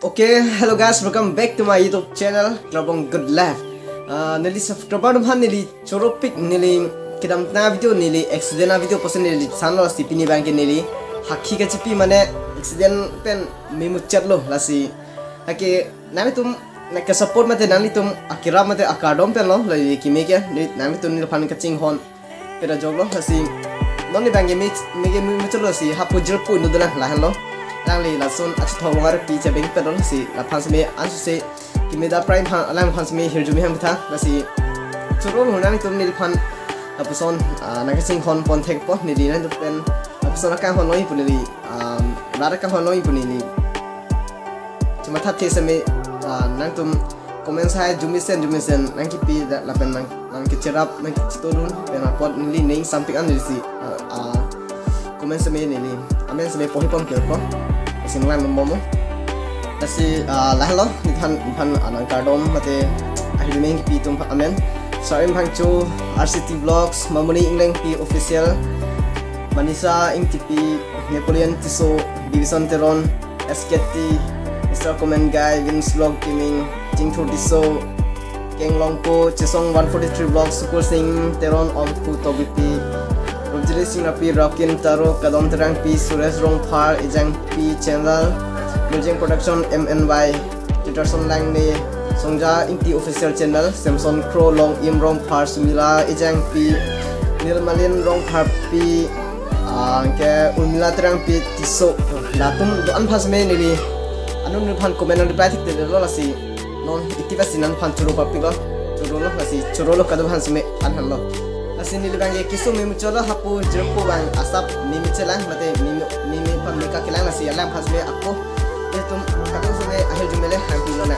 Okay, hello guys, welcome back to my YouTube channel, Klabong Good Life. Nili subscriber dum han nili choropik nili kidam na video nili accident na video posen nili sanlo si pini bank nili hakhi ka chipi mane accident pen memu chatlo lasi hake nami tum na ka support mate nani tum akira mate akadom pen lo lagi kimeke nami tum nil pan ka ching hon pera joglo lasi noni bank me chalo si hapu jerpu nudula lahan lo lang li lasun achu thongar pi che beng pedon si la phans me ansu se kimeda prime han alam phans me hirjumi ham tha lasi churol hunani tum nil phan apuson nakasing hon pon thek po ni dinan tu pen apuson ka hon noi punili rara ka hon noi punili cuma tha the same nang tum comment sai jumisen nang ki pi la pen nang ki cherap nang ki chitorun pen pot nili ning something an si comment same nili amen same po hipon ke po singlang momo kasi lahlo nithan anang kardom mate ahimeng pi tum amen sorry phangchu RCT vlogs mamuni ingleng pi official manisa ing tipi Napoleon Tiso division teron SKT Mr. Comment guy Vince vlog timing jingthur diso kenglong po chesong 143 vlogs sukul sing teron on ku tobipi Rojili sing rapi Rakin Taro kadom terang pi Suresh Rongphar ijang pi channel Music production MNY Peterson lang ni Songja inti official channel Samson Crow Long Im Rongphar Sumila ijang pi Nilmalin Rongphar pi ke Urmila terang pi Tiso datum doan pas me nili anu nilphan comment and reply tik lo lasi non ikiba sinan phan churo papi lo churo lo kadam han sme anhan lo Asini libang ye kisu mimi cholo hapu jerpu bang asap mimi celang mate mimi pamika kelang nasi alam hasme aku itu katu sune akhir jumele hampir lona